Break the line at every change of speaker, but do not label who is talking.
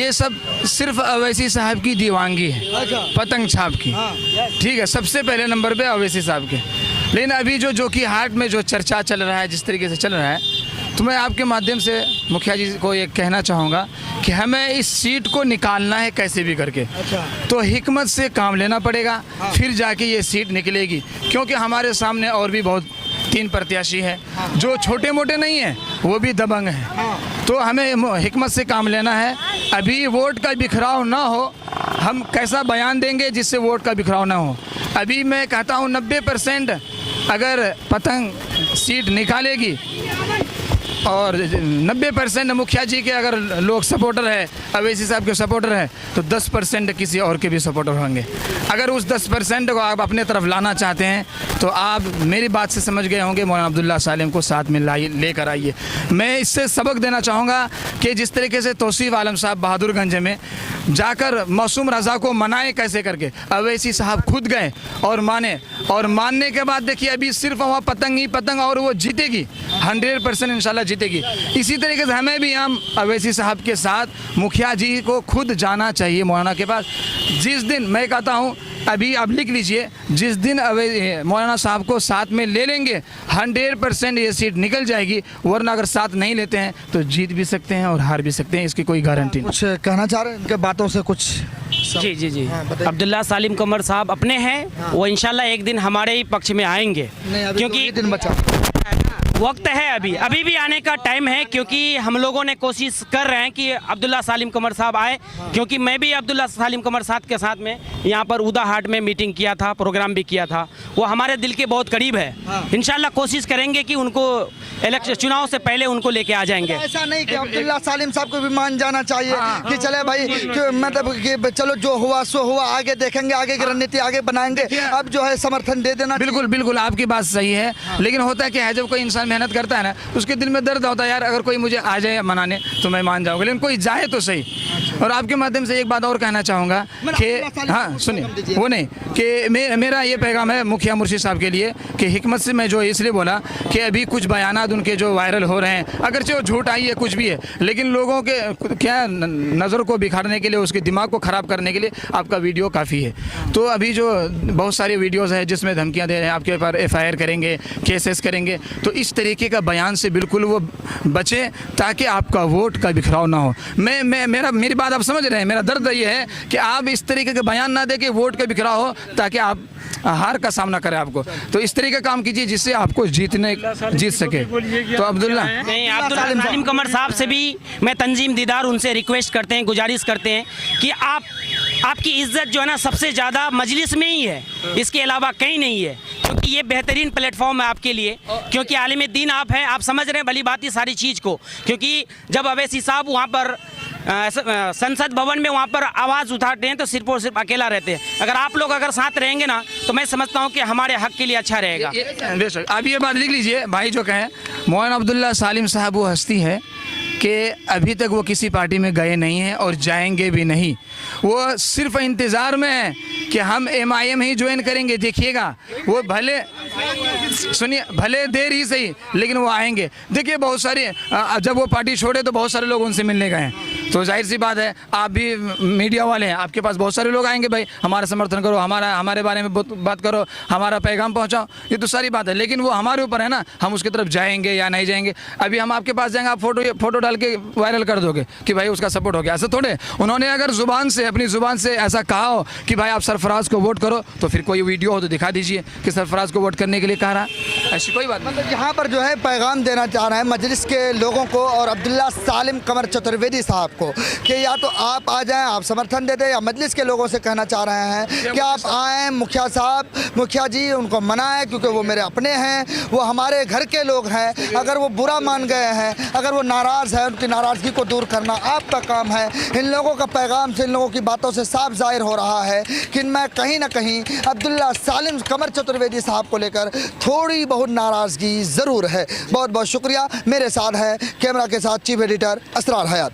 ये सब सिर्फ अवैसी साहब की दीवानगी है, पतंग छाप की। ठीक है, सबसे पहले नंबर पे अवैसी साहब के। लेकिन अभी जो कि हाट में जो चर्चा चल रहा है, जिस तरीके से चल रहा है, तो मैं आपके माध्यम से मुखिया जी को ये कहना चाहूँगा कि हमें इस सीट को निकालना है कैसे भी करके। तो हिकमत से काम लेना पड़ेगा, फिर जाके ये सीट निकलेगी। क्योंकि हमारे सामने और भी बहुत 3 प्रत्याशी हैं जो छोटे मोटे नहीं हैं, वो भी दबंग हैं। तो हमें हिकमत से काम लेना है। अभी वोट का बिखराव ना हो, हम कैसा बयान देंगे जिससे वोट का बिखराव ना हो। अभी मैं कहता हूँ 90% अगर पतंग सीट निकालेगी और 90% मुखिया जी के अगर लोग सपोर्टर है, अवैसी साहब के सपोर्टर है, तो 10% किसी और के भी सपोर्टर होंगे। अगर उस 10% को आप अपने तरफ लाना चाहते हैं तो आप मेरी बात से समझ गए होंगे, मौलाना अब्दुल्ला सालिम को साथ में लेकर आइए। मैं इससे सबक देना चाहूँगा कि जिस तरीके से तौसीफ आलम साहब बहादुरगंज में जाकर मासूम रज़ा को मनाए कैसे करके, अवैसी साहब खुद गए और माने, और मानने के बाद देखिए अभी सिर्फ वहाँ पतंग ही पतंग, और वो जीतेगी 100% इंशाल्लाह जीतेगी। इसी तरीके से हमें भी हम अवैसी साहब के साथ मुखिया जी को खुद जाना चाहिए मौलाना के पास। जिस दिन मैं कहता हूँ, अभी आप लिख लीजिए, जिस दिन मौलाना साहब को साथ में ले लेंगे 100% ये सीट निकल जाएगी। वरना अगर साथ नहीं लेते हैं तो जीत भी सकते हैं और हार भी सकते हैं, इसकी कोई गारंटी नहीं।
कुछ कहना चाह रहे हैं इनके बातों से कुछ?
जी अब्दुल्ला सालिम कमर साहब अपने हैं, वो इंशाल्लाह एक दिन हमारे ही पक्ष में आएंगे, क्योंकि
दिन बचा
वक्त है, अभी भी आने का टाइम है। क्योंकि हम लोगों ने कोशिश कर रहे हैं कि अब्दुल्ला सालिम कमर साहब आए, क्योंकि मैं भी अब्दुल्ला सालिम कमर साहब के साथ में यहाँ पर उदा हाट में मीटिंग किया था, प्रोग्राम भी किया था। वो हमारे दिल के बहुत करीब है। इंशाल्लाह कोशिश करेंगे कि उनको इलेक्शन चुनाव से पहले उनको लेके आ जाएंगे।
ऐसा नहीं कि अब्दुल्ला सालिम साहब को भी मान जाना चाहिए कि चले भाई, मतलब कि चलो जो हुआ सो हुआ, आगे देखेंगे, आगे की रणनीति आगे बनाएंगे, अब जो है समर्थन दे देना।
बिल्कुल आपकी बात सही है। लेकिन होता क्या है, जब कोई इंसान मेहनत करता है ना, उसके दिल में दर्द होता है, यार अगर कोई मुझे आ जाए मनाने तो मैं मान जाऊंगा, लेकिन कोई जाए तो सही। और आपके माध्यम से एक बात और कहना चाहूँगा कि हाँ सुनिए, वो नहीं कि मेरा ये पैगाम है मुखिया मुर्शिद साहब के लिए कि हिकमत से मैं जो इसलिए बोला कि अभी कुछ बयानात उनके जो वायरल हो रहे हैं, अगरचे वो झूठ आई है कुछ भी है, लेकिन लोगों के क्या नज़र को बिखारने के लिए, उसके दिमाग को ख़राब करने के लिए आपका वीडियो काफ़ी है। तो अभी जो बहुत सारे वीडियोज़ हैं जिसमें धमकियाँ दे रहे हैं, आपके ऊपर FIR करेंगे, केसेस करेंगे, तो इस तरीके का बयान से बिल्कुल वो बचे ताकि आपका वोट का बिखराव ना हो। मेरी बात आप समझ रहे हैं, मेरा दर्द ये है कि आप इस तरीके के बयान ना दे के वोट का बिखराव हो, ताकि आप हार का सामना करें आपको। तो इस तरीके का काम कीजिए जिससे आपको जीत सके। तो अब्दुल्ला
सालिम कमर साहब से भी मैं तंजीम दीदार उनसे रिक्वेस्ट करते हैं, गुजारिश करते हैं कि आपकी इज्जत जो है ना सबसे ज़्यादा मजलिस में ही है, इसके अलावा कहीं नहीं है। क्योंकि ये बेहतरीन प्लेटफॉर्म है आपके लिए, क्योंकि आलिम दीन आप हैं, आप समझ रहे हैं भली बात सारी चीज़ को। क्योंकि जब अवैसी साहब वहाँ पर संसद भवन में वहाँ पर आवाज़ उठाते हैं तो सिर्फ और सिर्फ अकेला रहते हैं। अगर आप लोग अगर साथ रहेंगे ना, तो मैं समझता हूँ कि हमारे हक के लिए अच्छा रहेगा।
आप ये बात लिख लीजिए, भाई जो कहें, मौलाना अब्दुल्ला सालिम साहब वो हस्ती है कि अभी तक वो किसी पार्टी में गए नहीं हैं और जाएंगे भी नहीं। वो सिर्फ इंतज़ार में है कि हम MIM ही ज्वाइन करेंगे। देखिएगा, वो भले सुनिए, भले देर ही सही, लेकिन वो आएंगे। देखिए बहुत सारे, जब वो पार्टी छोड़े तो बहुत सारे लोग उनसे मिलने गए हैं, तो जाहिर सी बात है आप भी मीडिया वाले हैं, आपके पास बहुत सारे लोग आएंगे, भाई हमारा समर्थन करो, हमारे बारे में बात करो, हमारा पैगाम पहुंचाओ, ये तो सारी बात है। लेकिन वो हमारे ऊपर है ना, हम उसकी तरफ जाएंगे या नहीं जाएंगे। अभी हम आपके पास जाएंगे, आप फोटो डाल के वायरल कर दोगे कि भाई उसका सपोर्ट हो गया, ऐसा थोड़े। उन्होंने अगर अपनी ज़ुबान से ऐसा कहा हो कि भाई आप सरफराज को वोट करो, तो फिर कोई वीडियो हो तो दिखा दीजिए कि सरफराज को वोट करने के लिए कह रहा, ऐसी कोई बात।
मतलब यहाँ पर जो है पैगाम देना चाह रहे हैं मजलिस के लोगों को और अब्दुल्ला सालिम कमर चतुर्वेदी साहब को कि या तो आप आ जाएं, आप समर्थन दे दें, या मजलिस के लोगों से कहना चाह रहे हैं कि आप आएँ, मुखिया साहब, मुखिया जी उनको मनाएं, क्योंकि वो मेरे अपने हैं, वो हमारे घर के लोग हैं। अगर वो बुरा मान गए हैं, अगर वो नाराज़ है, उनकी नाराज़गी को दूर करना आपका काम है। इन लोगों का पैगाम से, इन लोगों की बातों से साफ जाहिर हो रहा है कि मैं कहीं ना कहीं अब्दुल्ला सालिम कमर चतुर्वेदी साहब को लेकर थोड़ी बहुत नाराज़गी ज़रूर है। बहुत बहुत शुक्रिया। मेरे साथ है कैमरा के साथ चीफ एडिटर असरार हयात।